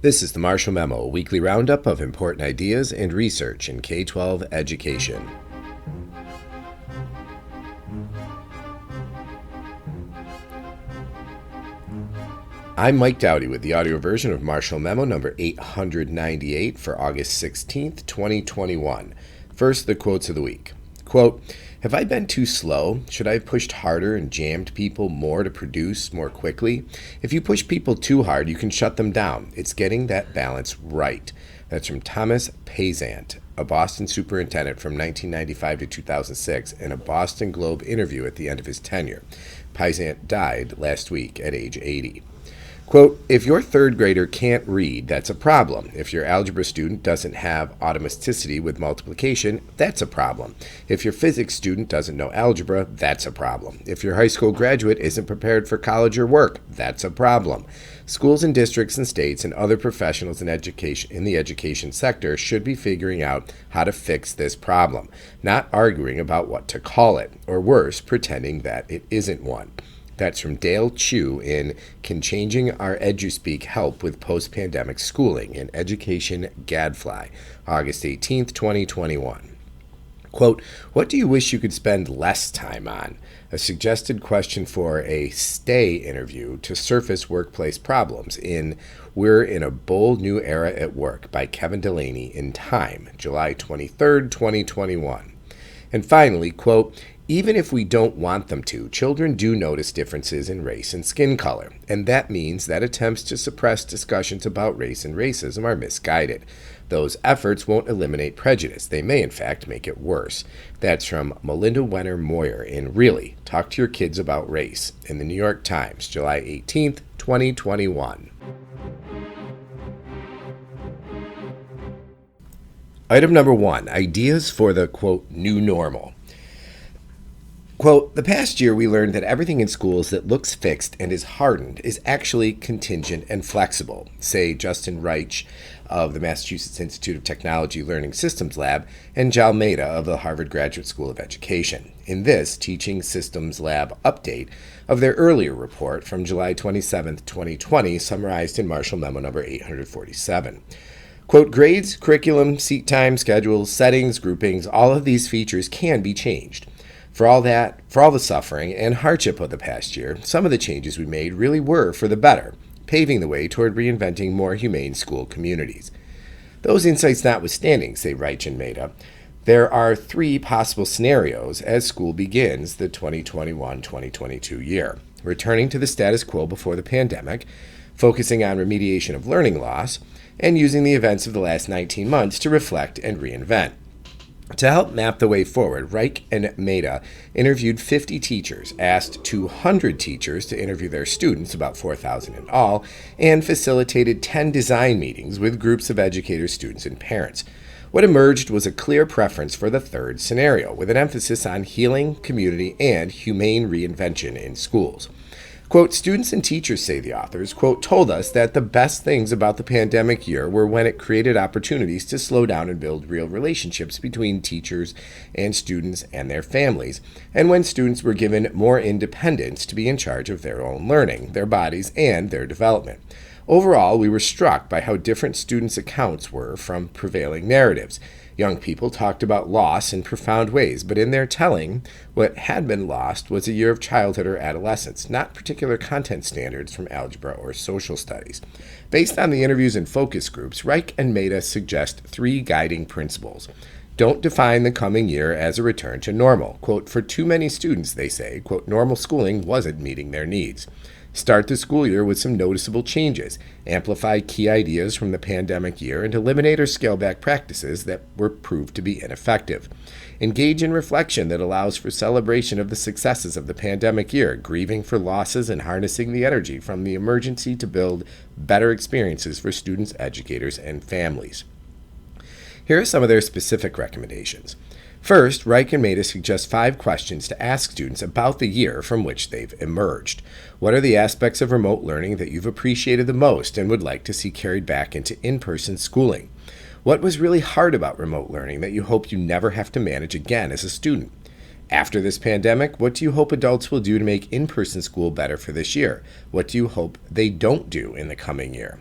This is the Marshall Memo, a weekly roundup of important ideas and research in K-12 education. I'm Mike Dowdy with the audio version of Marshall Memo number 898 for August 16th, 2021. First, the quotes of the week. Quote, "Have I been too slow? Should I have pushed harder and jammed people more to produce more quickly? If you push people too hard, you can shut them down. It's getting that balance right." That's from Thomas Payzant, a Boston superintendent from 1995 to 2006, in a Boston Globe interview at the end of his tenure. Payzant died last week at age 80. Quote, "If your third grader can't read, that's a problem. If your algebra student doesn't have automaticity with multiplication, that's a problem. If your physics student doesn't know algebra, that's a problem. If your high school graduate isn't prepared for college or work, that's a problem. Schools and districts and states and other professionals in the education sector should be figuring out how to fix this problem, not arguing about what to call it, or worse, pretending that it isn't one." That's from Dale Chu in Can Changing Our Eduspeak Help with Post-Pandemic Schooling in Education Gadfly, August 18th, 2021. Quote, "What do you wish you could spend less time on?" A suggested question for a stay interview to surface workplace problems in We're in a Bold New Era at Work by Kevin Delaney in Time, July 23rd, 2021. And finally, quote, "Even if we don't want them to, children do notice differences in race and skin color, and that means that attempts to suppress discussions about race and racism are misguided. Those efforts won't eliminate prejudice. They may, in fact, make it worse." That's from Melinda Wenner Moyer in Really, Talk to Your Kids About Race in the New York Times, July 18th, 2021. Item number 1, ideas for the, quote, new normal. Quote, "The past year we learned that everything in schools that looks fixed and is hardened is actually contingent and flexible," say Justin Reich of the Massachusetts Institute of Technology Learning Systems Lab and Jal Mehta of the Harvard Graduate School of Education in this Teaching Systems Lab update of their earlier report from July 27th, 2020, summarized in Marshall Memo number 847. Quote, "Grades, curriculum, seat time, schedules, settings, groupings, all of these features can be changed. For all the suffering and hardship of the past year, some of the changes we made really were for the better, paving the way toward reinventing more humane school communities. Those insights notwithstanding," say Reich and Mehta, "there are 3 possible scenarios as school begins the 2021-2022 year. Returning to the status quo before the pandemic, focusing on remediation of learning loss, and using the events of the last 19 months to reflect and reinvent." To help map the way forward, Reich and Mehta interviewed 50 teachers, asked 200 teachers to interview their students, about 4,000 in all, and facilitated 10 design meetings with groups of educators, students, and parents. What emerged was a clear preference for the third scenario, with an emphasis on healing, community, and humane reinvention in schools. Quote, "Students and teachers," say the authors, quote, "told us that the best things about the pandemic year were when it created opportunities to slow down and build real relationships between teachers and students and their families, and when students were given more independence to be in charge of their own learning, their bodies, and their development. Overall, we were struck by how different students' accounts were from prevailing narratives. Young people talked about loss in profound ways, but in their telling, what had been lost was a year of childhood or adolescence, not particular content standards from algebra or social studies." Based on the interviews and focus groups, Reich and Mehta suggest 3 guiding principles. Don't define the coming year as a return to normal. Quote, "For too many students," they say, quote, "normal schooling wasn't meeting their needs. Start the school year with some noticeable changes. Amplify key ideas from the pandemic year and eliminate or scale back practices that were proved to be ineffective. Engage in reflection that allows for celebration of the successes of the pandemic year, grieving for losses and harnessing the energy from the emergency to build better experiences for students, educators, and families." Here are some of their specific recommendations. First, Reich and Mehta suggest 5 questions to ask students about the year from which they've emerged. What are the aspects of remote learning that you've appreciated the most and would like to see carried back into in-person schooling? What was really hard about remote learning that you hope you never have to manage again as a student? After this pandemic, what do you hope adults will do to make in-person school better for this year? What do you hope they don't do in the coming year?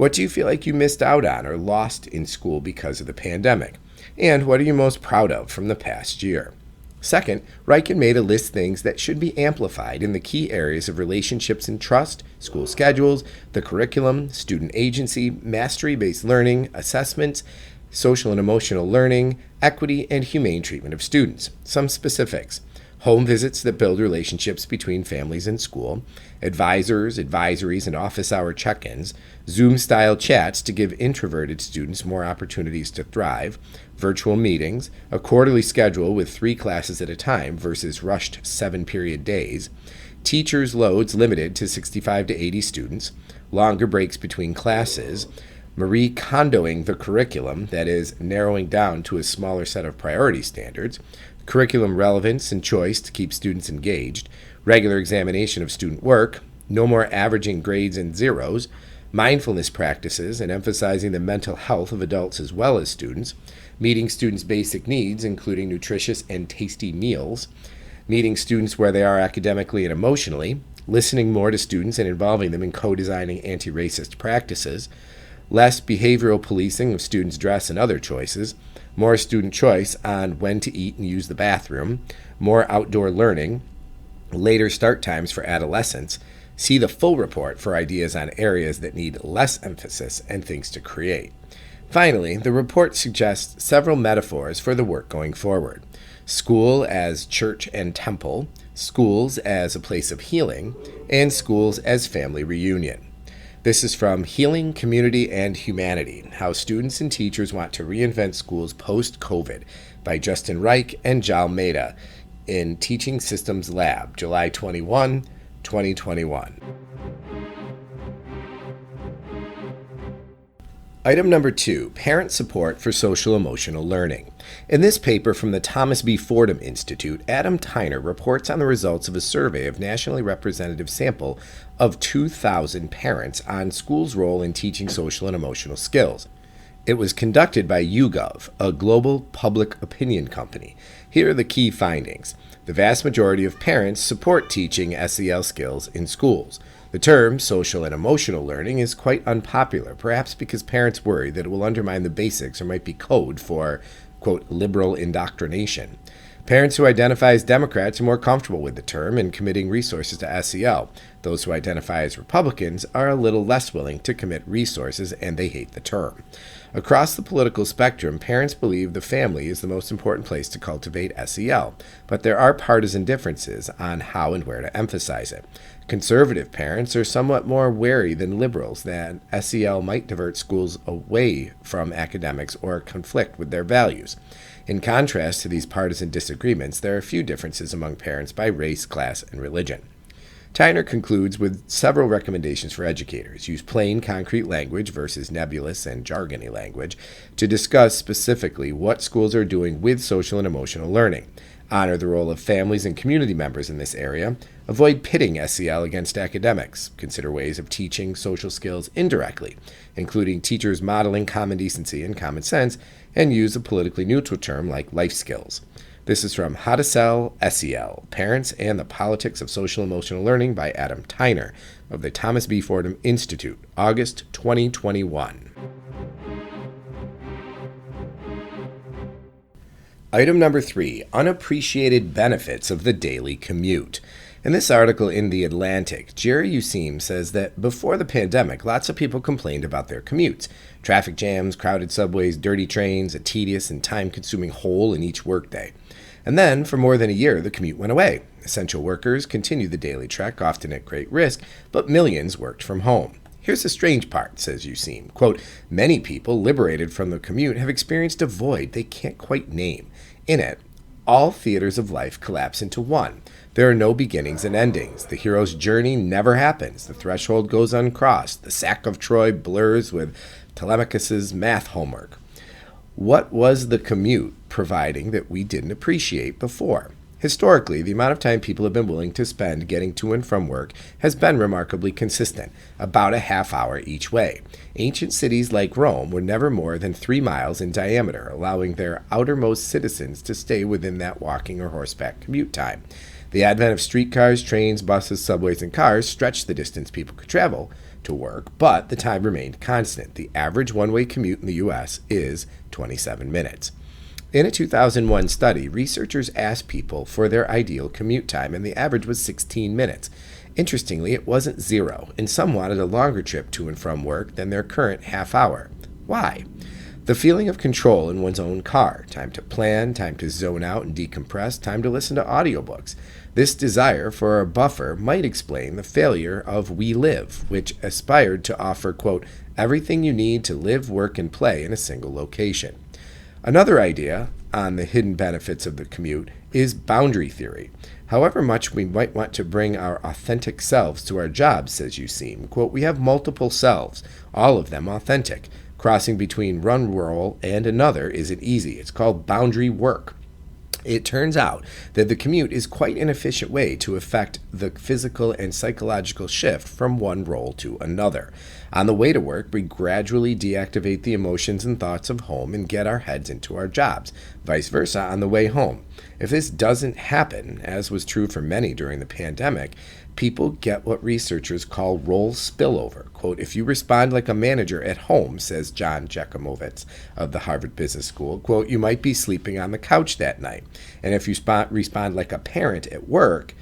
What do you feel like you missed out on or lost in school because of the pandemic? And what are you most proud of from the past year? Second, Reichen made a list of things that should be amplified in the key areas of relationships and trust, school schedules, the curriculum, student agency, mastery-based learning, assessments, social and emotional learning, equity, and humane treatment of students. Some specifics: home visits that build relationships between families and school, advisors, advisories, and office hour check-ins, Zoom-style chats to give introverted students more opportunities to thrive, virtual meetings, a quarterly schedule with 3 classes at a time versus rushed 7-period days, teachers' loads limited to 65 to 80 students, longer breaks between classes, Marie Kondoing the curriculum, that is, narrowing down to a smaller set of priority standards, curriculum relevance and choice to keep students engaged, regular examination of student work, no more averaging grades and zeros, mindfulness practices and emphasizing the mental health of adults as well as students, meeting students' basic needs, including nutritious and tasty meals, meeting students where they are academically and emotionally, listening more to students and involving them in co-designing anti-racist practices, less behavioral policing of students' dress and other choices, more student choice on when to eat and use the bathroom, more outdoor learning, later start times for adolescents. See the full report for ideas on areas that need less emphasis and things to create. Finally, the report suggests several metaphors for the work going forward: school as church and temple, schools as a place of healing, and schools as family reunion. This is from Healing, Community, and Humanity: How Students and Teachers Want to Reinvent Schools Post-COVID by Justin Reich and Jal Mehta in Teaching Systems Lab, July 21, 2021. Item number 2, parent support for social emotional learning. In this paper from the Thomas B. Fordham Institute, Adam Tyner reports on the results of a survey of nationally representative sample of 2,000 parents on schools' role in teaching social and emotional skills. It was conducted by YouGov, a global public opinion company. Here are the key findings. The vast majority of parents support teaching SEL skills in schools. The term social and emotional learning is quite unpopular, perhaps because parents worry that it will undermine the basics or might be code for, quote, liberal indoctrination. Parents who identify as Democrats are more comfortable with the term and committing resources to SEL. Those who identify as Republicans are a little less willing to commit resources, and they hate the term. Across the political spectrum, parents believe the family is the most important place to cultivate SEL, but there are partisan differences on how and where to emphasize it. Conservative parents are somewhat more wary than liberals that SEL might divert schools away from academics or conflict with their values. In contrast to these partisan disagreements, there are few differences among parents by race, class, and religion. Tyner concludes with several recommendations for educators. Use plain, concrete language versus nebulous and jargony language to discuss specifically what schools are doing with social and emotional learning. Honor the role of families and community members in this area. Avoid pitting SEL against academics. Consider ways of teaching social skills indirectly, including teachers modeling common decency and common sense, and use a politically neutral term like life skills. This is from How to Sell SEL, Parents and the Politics of Social Emotional Learning by Adam Tyner of the Thomas B. Fordham Institute, August 2021. Item number 3, unappreciated benefits of the daily commute. In this article in The Atlantic, Jerry Useem says that before the pandemic, lots of people complained about their commutes. Traffic jams, crowded subways, dirty trains, a tedious and time-consuming hole in each workday. And then, for more than a year, the commute went away. Essential workers continued the daily trek, often at great risk, but millions worked from home. Here's the strange part, says Useem. Quote, many people liberated from the commute have experienced a void they can't quite name. In it, all theaters of life collapse into one. There are no beginnings and endings. The hero's journey never happens. The threshold goes uncrossed. The sack of Troy blurs with Telemachus's math homework. What was the commute providing that we didn't appreciate before? Historically, the amount of time people have been willing to spend getting to and from work has been remarkably consistent, about a half hour each way. Ancient cities like Rome were never more than 3 miles in diameter, allowing their outermost citizens to stay within that walking or horseback commute time. The advent of streetcars, trains, buses, subways, and cars stretched the distance people could travel, to work, but the time remained constant. The average one-way commute in the U.S. is 27 minutes. In a 2001 study, researchers asked people for their ideal commute time, and the average was 16 minutes. Interestingly, it wasn't zero, and some wanted a longer trip to and from work than their current half hour. Why? The feeling of control in one's own car, time to plan, time to zone out and decompress, time to listen to audiobooks. This desire for a buffer might explain the failure of We Live, which aspired to offer, quote, everything you need to live, work, and play in a single location. Another idea on the hidden benefits of the commute is boundary theory. However much we might want to bring our authentic selves to our jobs, says Useem, quote, we have multiple selves, all of them authentic. Crossing between one role and another isn't easy. It's called boundary work. It turns out that the commute is quite an efficient way to effect the physical and psychological shift from one role to another. On the way to work, we gradually deactivate the emotions and thoughts of home and get our heads into our jobs. Vice versa on the way home. If this doesn't happen, as was true for many during the pandemic, people get what researchers call role spillover. Quote, if you respond like a manager at home, says John Jakomovitz of the Harvard Business School, quote, you might be sleeping on the couch that night. And if you respond like a parent at work,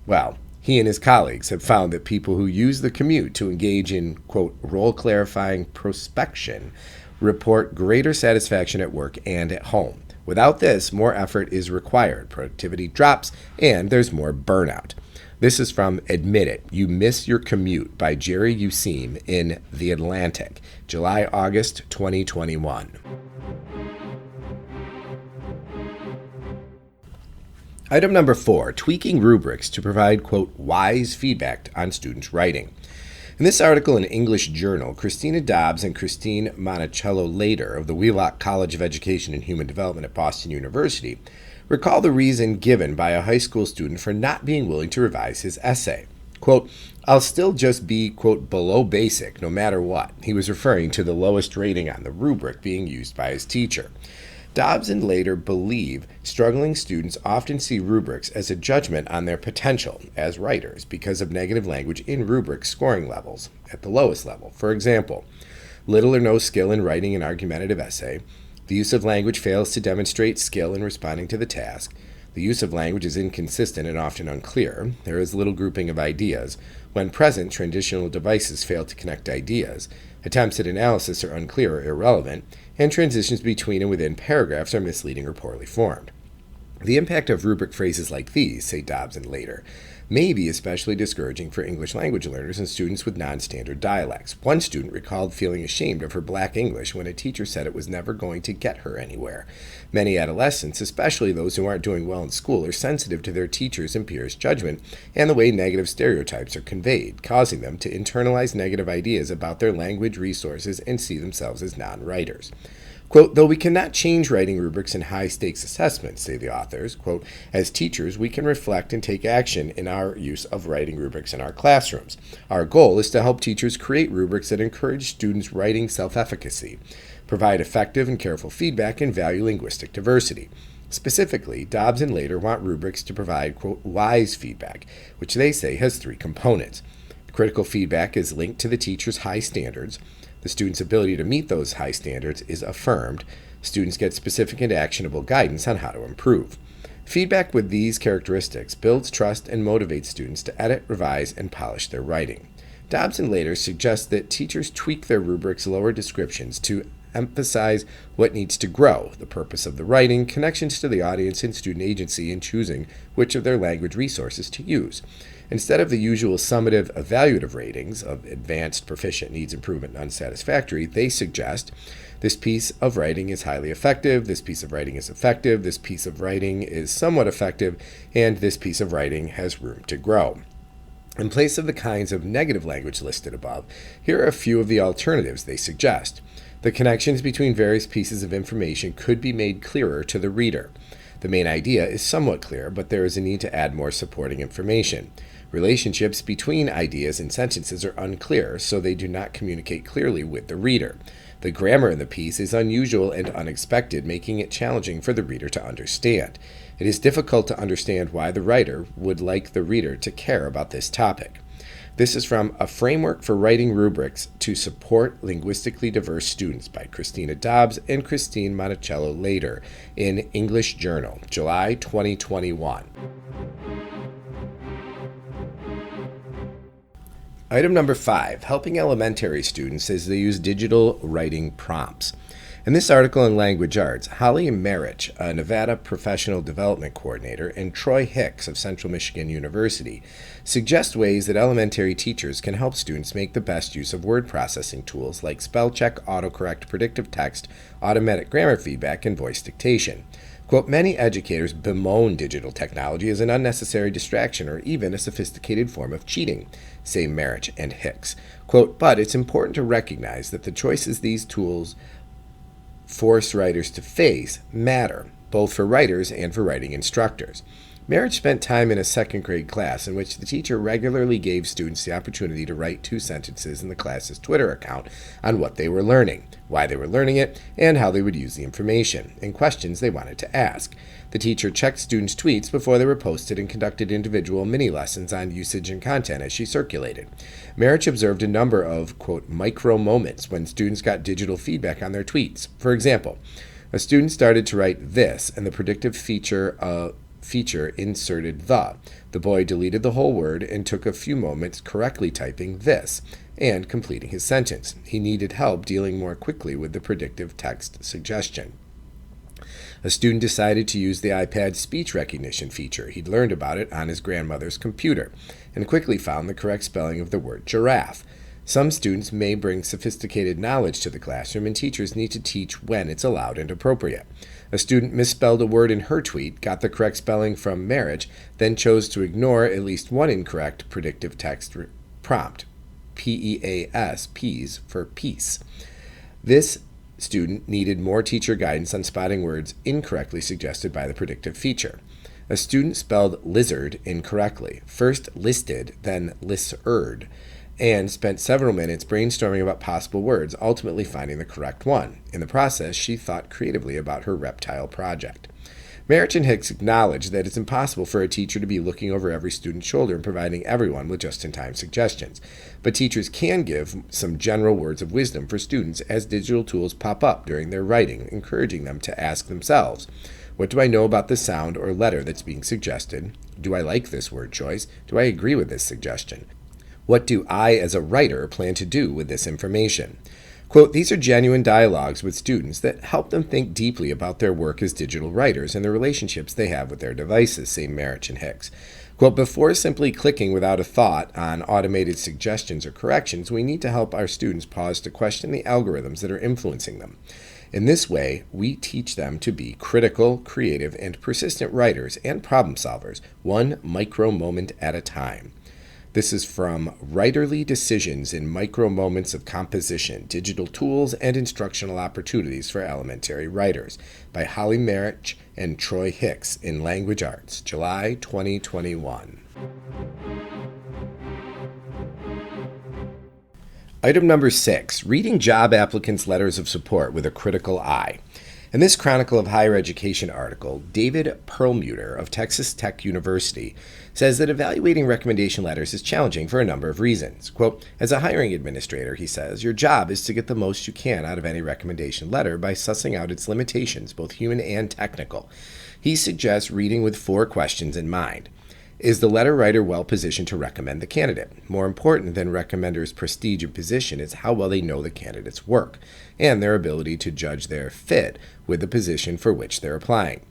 well, he and his colleagues have found that people who use the commute to engage in, quote, role-clarifying prospection report greater satisfaction at work and at home. Without this, more effort is required, productivity drops, and there's more burnout. This is from Admit It, You Miss Your Commute by Jerry Useem in The Atlantic, July-August 2021. Item number 4, tweaking rubrics to provide, quote, wise feedback on students' writing. In this article in English Journal, Christina Dobbs and Christine Monticello-Lader of the Wheelock College of Education and Human Development at Boston University recall the reason given by a high school student for not being willing to revise his essay. Quote, I'll still just be, quote, below basic no matter what. He was referring to the lowest rating on the rubric being used by his teacher. Dobbs and Lader believe struggling students often see rubrics as a judgment on their potential as writers because of negative language in rubric scoring levels at the lowest level. For example, little or no skill in writing an argumentative essay. The use of language fails to demonstrate skill in responding to the task. The use of language is inconsistent and often unclear. There is little grouping of ideas. When present, transitional devices fail to connect ideas. Attempts at analysis are unclear or irrelevant, and transitions between and within paragraphs are misleading or poorly formed. The impact of rubric phrases like these, say Dobbs and Lader, may be especially discouraging for English language learners and students with non-standard dialects. One student recalled feeling ashamed of her black English when a teacher said it was never going to get her anywhere. Many adolescents, especially those who aren't doing well in school, are sensitive to their teachers' and peers' judgment and the way negative stereotypes are conveyed, causing them to internalize negative ideas about their language resources and see themselves as non-writers. Quote, though we cannot change writing rubrics in high-stakes assessments, say the authors, quote, as teachers, we can reflect and take action in our use of writing rubrics in our classrooms. Our goal is to help teachers create rubrics that encourage students' writing self-efficacy, provide effective and careful feedback, and value linguistic diversity. Specifically, Dobbs and Lader want rubrics to provide, quote, wise feedback, which they say has 3 components. Critical feedback is linked to the teacher's high standards. The student's ability to meet those high standards is affirmed. Students get specific and actionable guidance on how to improve. Feedback with these characteristics builds trust and motivates students to edit, revise, and polish their writing. Dobbs and Lader suggest that teachers tweak their rubrics' lower descriptions to emphasize what needs to grow, the purpose of the writing, connections to the audience, and student agency in choosing which of their language resources to use. Instead of the usual summative evaluative ratings of advanced, proficient, needs improvement, and unsatisfactory, they suggest this piece of writing is highly effective, this piece of writing is effective, this piece of writing is somewhat effective, and this piece of writing has room to grow. In place of the kinds of negative language listed above, here are a few of the alternatives they suggest. The connections between various pieces of information could be made clearer to the reader. The main idea is somewhat clear, but there is a need to add more supporting information. Relationships between ideas and sentences are unclear, so they do not communicate clearly with the reader. The grammar in the piece is unusual and unexpected, making it challenging for the reader to understand. It is difficult to understand why the writer would like the reader to care about this topic. This is from A Framework for Writing Rubrics to Support Linguistically Diverse Students by Christina Dobbs and Christine Monticello later in English Journal, July 2021. Item number 5, helping elementary students as they use digital writing prompts. In this article in Language Arts, Holly Marich, a Nevada Professional Development Coordinator, and Troy Hicks of Central Michigan University suggest ways that elementary teachers can help students make the best use of word processing tools like spell check, autocorrect, predictive text, automatic grammar feedback, and voice dictation. Quote, many educators bemoan digital technology as an unnecessary distraction or even a sophisticated form of cheating, say Marich and Hicks. Quote, but it's important to recognize that the choices these tools force writers to face matter, both for writers and for writing instructors. Marich spent time in a second grade class in which the teacher regularly gave students the opportunity to write 2 sentences in the class's Twitter account on what they were learning, why they were learning it, and how they would use the information, and questions they wanted to ask. The teacher checked students' tweets before they were posted and conducted individual mini-lessons on usage and content as she circulated. Marich observed a number of, quote, micro moments when students got digital feedback on their tweets. For example, a student started to write this, and the predictive feature inserted the. The boy deleted the whole word and took a few moments correctly typing this and completing his sentence. He needed help dealing more quickly with the predictive text suggestion. A student decided to use the iPad's speech recognition feature. He'd learned about it on his grandmother's computer and quickly found the correct spelling of the word giraffe. Some students may bring sophisticated knowledge to the classroom, and teachers need to teach when it's allowed and appropriate. A student misspelled a word in her tweet, got the correct spelling from Marich, then chose to ignore at least one incorrect predictive text prompt, PEAS, peas for peace. This student needed more teacher guidance on spotting words incorrectly suggested by the predictive feature. A student spelled lizard incorrectly, first listed, then lizard, and spent several minutes brainstorming about possible words, ultimately finding the correct one. In the process, she thought creatively about her reptile project. Marich and Hicks acknowledged that it's impossible for a teacher to be looking over every student's shoulder and providing everyone with just-in-time suggestions. But teachers can give some general words of wisdom for students as digital tools pop up during their writing, encouraging them to ask themselves, what do I know about the sound or letter that's being suggested? Do I like this word choice? Do I agree with this suggestion? What do I, as a writer, plan to do with this information? Quote, these are genuine dialogues with students that help them think deeply about their work as digital writers and the relationships they have with their devices, say Marich and Hicks. Quote, before simply clicking without a thought on automated suggestions or corrections, we need to help our students pause to question the algorithms that are influencing them. In this way, we teach them to be critical, creative, and persistent writers and problem solvers, one micro moment at a time. This is from Writerly Decisions in Micro Moments of Composition, Digital Tools and Instructional Opportunities for Elementary Writers by Holly Marich and Troy Hicks in Language Arts, July 2021. Item number 6, reading job applicants' letters of support with a critical eye. In this Chronicle of Higher Education article, David Perlmutter of Texas Tech University says that evaluating recommendation letters is challenging for a number of reasons. Quote, as a hiring administrator, he says, your job is to get the most you can out of any recommendation letter by sussing out its limitations, both human and technical. He suggests reading with 4 questions in mind. Is the letter writer well positioned to recommend the candidate? More important than recommenders' prestige and position is how well they know the candidate's work and their ability to judge their fit with the position for which they're applying.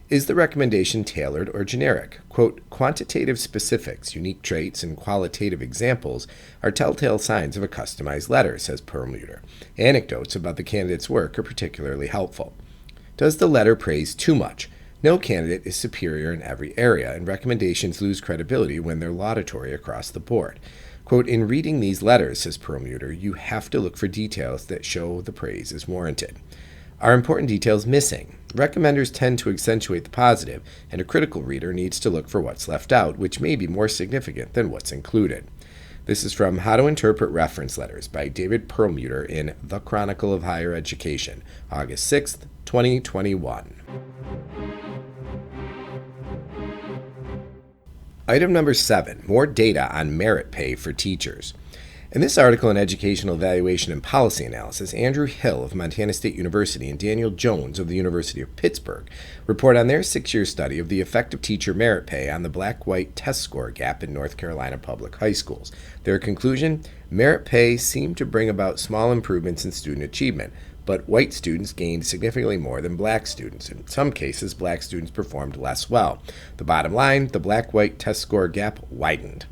Is the recommendation tailored or generic? Quote, quantitative specifics, unique traits, and qualitative examples are telltale signs of a customized letter, says Perlmutter. Anecdotes about the candidate's work are particularly helpful. Does the letter praise too much? No candidate is superior in every area, and recommendations lose credibility when they're laudatory across the board. Quote, in reading these letters, says Perlmutter, you have to look for details that show the praise is warranted. Are important details missing? Recommenders tend to accentuate the positive, and a critical reader needs to look for what's left out, which may be more significant than what's included. This is from How to Interpret Reference Letters by David Perlmutter in The Chronicle of Higher Education, August 6th, 2021. Item number 7, more data on merit pay for teachers. In this article in Educational Evaluation and Policy Analysis, Andrew Hill of Montana State University and Daniel Jones of the University of Pittsburgh report on their 6-year study of the effect of teacher merit pay on the black-white test score gap in North Carolina public high schools. Their conclusion, merit pay seemed to bring about small improvements in student achievement, but white students gained significantly more than black students. In some cases, black students performed less well. The bottom line, the black-white test score gap widened.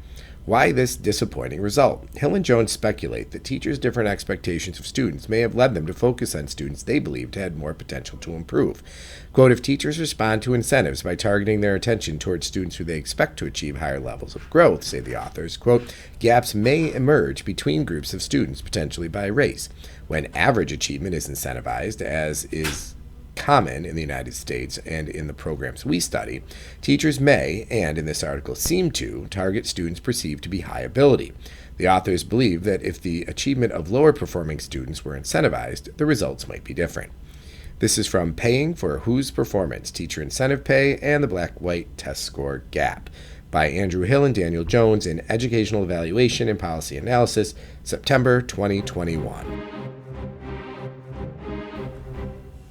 Why this disappointing result? Hill and Jones speculate that teachers' different expectations of students may have led them to focus on students they believed had more potential to improve. Quote, if teachers respond to incentives by targeting their attention towards students who they expect to achieve higher levels of growth, say the authors, quote, gaps may emerge between groups of students, potentially by race. When average achievement is incentivized, as is common in the United States and in the programs we study, teachers may, and in this article seem to, target students perceived to be high ability. The authors believe that if the achievement of lower performing students were incentivized, the results might be different. This is from Paying for Whose Performance, Teacher Incentive Pay and the Black-White Test Score Gap by Andrew Hill and Daniel Jones in Educational Evaluation and Policy Analysis, September 2021.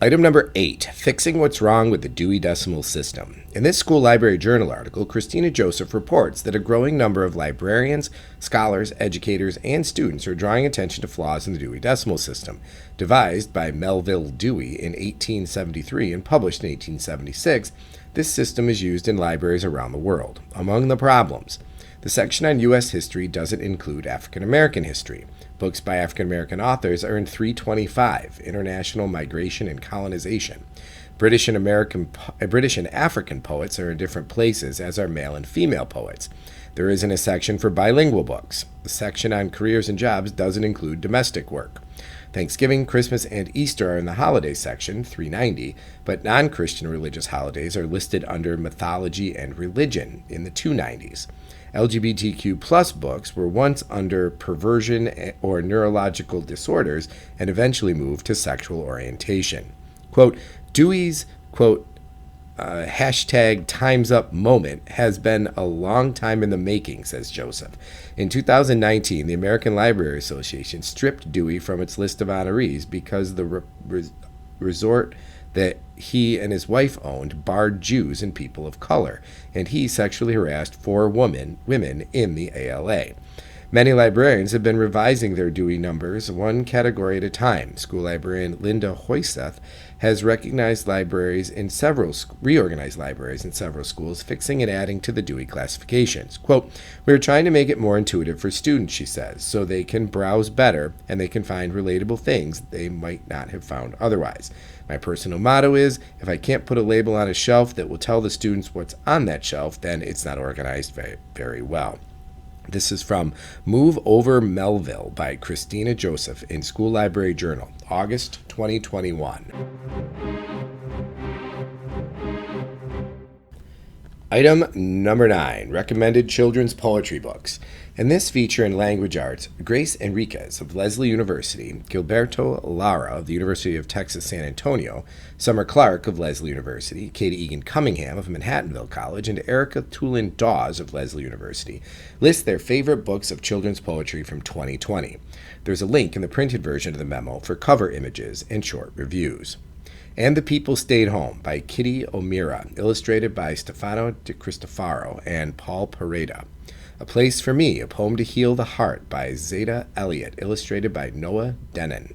Item number 8, fixing what's wrong with the Dewey Decimal System. In this School Library Journal article, Christina Joseph reports that a growing number of librarians, scholars, educators, and students are drawing attention to flaws in the Dewey Decimal System. Devised by Melville Dewey in 1873 and published in 1876, this system is used in libraries around the world. Among the problems, the section on U.S. history doesn't include African American history. Books by African American authors are in 325, International Migration and Colonization. British and African poets are in different places, as are male and female poets. There isn't a section for bilingual books. The section on careers and jobs doesn't include domestic work. Thanksgiving, Christmas, and Easter are in the holiday section, 390, but non-Christian religious holidays are listed under mythology and religion in the 290s. LGBTQ plus books were once under perversion or neurological disorders and eventually moved to sexual orientation. Quote, Dewey's, quote, hashtag Time's Up moment has been a long time in the making, says Joseph. In 2019, the American Library Association stripped Dewey from its list of honorees because the resort that he and his wife owned barred Jews and people of color, and he sexually harassed 4 women in the ALA. Many librarians have been revising their Dewey numbers one category at a time. School librarian Linda Hoyseth has reorganized libraries in several schools, fixing and adding to the Dewey classifications. Quote, we're trying to make it more intuitive for students, she says, so they can browse better and they can find relatable things they might not have found otherwise. My personal motto is, if I can't put a label on a shelf that will tell the students what's on that shelf, then it's not organized very, very well. This is from Move Over Melville by Christina Joseph in School Library Journal, August 2021. Item number 9, recommended children's poetry books. In this feature in language arts, Grace Enriquez of Leslie University, Gilberto Lara of the University of Texas San Antonio, Summer Clark of Leslie University, Katie Egan Cunningham of Manhattanville College, and Erica Tulin Dawes of Leslie University list their favorite books of children's poetry from 2020. There's a link in the printed version of the memo for cover images and short reviews. And the People Stayed Home by Kitty O'Meara, illustrated by Stefano De Cristofaro and Paul Pereda. A Place for Me, A Poem to Heal the Heart by Zeta Elliott, illustrated by Noah Denon.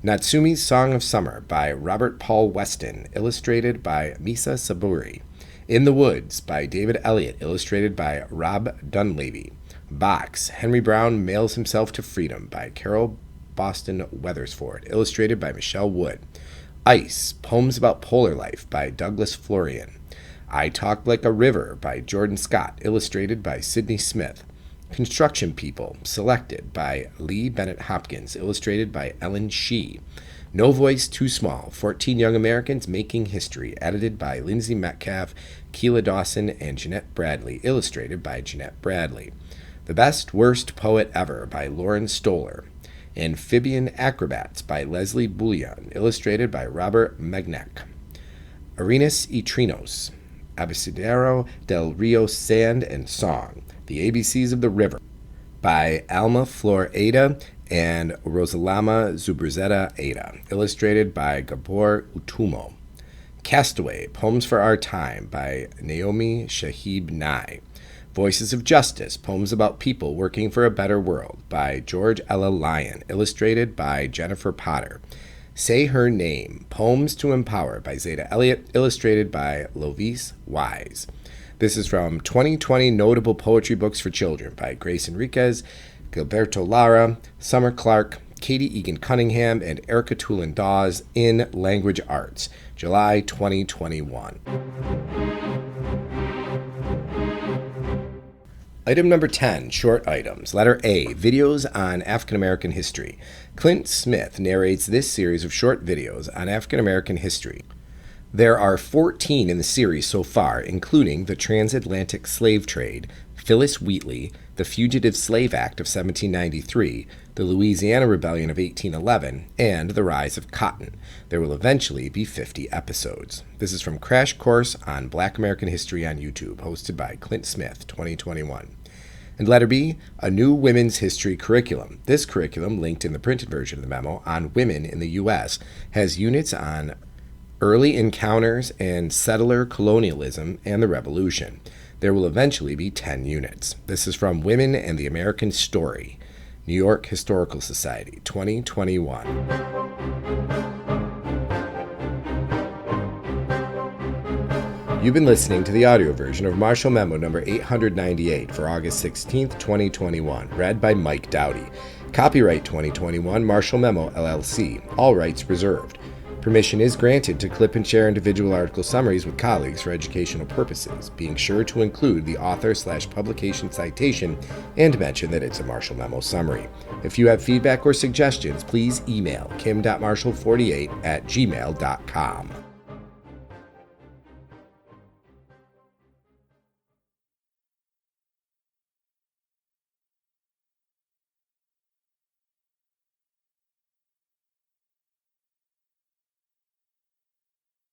Natsumi's Song of Summer by Robert Paul Weston, illustrated by Misa Saburi. In the Woods by David Elliott, illustrated by Rob Dunleavy. Box, Henry Brown Mails Himself to Freedom by Carol Boston Weathersford, illustrated by Michelle Wood. Ice, Poems About Polar Life by Douglas Florian. I Talk Like a River by Jordan Scott, illustrated by Sydney Smith. Construction People, selected by Lee Bennett Hopkins, illustrated by Ellen Shee. No Voice Too Small, 14 Young Americans Making History, edited by Lindsay Metcalf, Keela Dawson, and Jeanette Bradley, illustrated by Jeanette Bradley. The Best Worst Poet Ever by Lauren Stoller. Amphibian Acrobats by Leslie Bullion, illustrated by Robert Megnack. Arenas y Trinos, Abecedario del Rio Sand and Song, The ABCs of the River, by Alma Flor Ada and Rosalama Zubrzeta Ada, illustrated by Gabor Utumo. Castaway, Poems for Our Time, by Naomi Shahib Nye. Voices of Justice, Poems about People Working for a Better World, by George Ella Lyon, illustrated by Jennifer Potter. Say Her Name, Poems to Empower, by Zeta Elliott, illustrated by Lovise Wise. This is from 2020 Notable Poetry Books for Children by Grace Enriquez, Gilberto Lara, Summer Clark, Katie Egan Cunningham, and Erica Tulin Dawes in Language Arts, July 2021. Item number 10, short items. Letter A, videos on African American history. Clint Smith narrates this series of short videos on African American history. There are 14 in the series so far, including the transatlantic slave trade, Phyllis Wheatley, the Fugitive Slave Act of 1793, the Louisiana Rebellion of 1811, and the rise of cotton. There will eventually be 50 episodes. This is from Crash Course on Black American History on YouTube, hosted by Clint Smith, 2021. And letter B, a new women's history curriculum. This curriculum, linked in the printed version of the memo on women in the U.S., has units on early encounters and settler colonialism and the Revolution. There will eventually be 10 units. This is from Women and the American Story, New York Historical Society, 2021. You've been listening to the audio version of Marshall Memo number 898 for August 16th, 2021, read by Mike Dowdy. Copyright 2021 Marshall Memo, LLC. All rights reserved. Permission is granted to clip and share individual article summaries with colleagues for educational purposes, being sure to include the author/publication citation and mention that it's a Marshall Memo summary. If you have feedback or suggestions, please email kim.marshall48@gmail.com.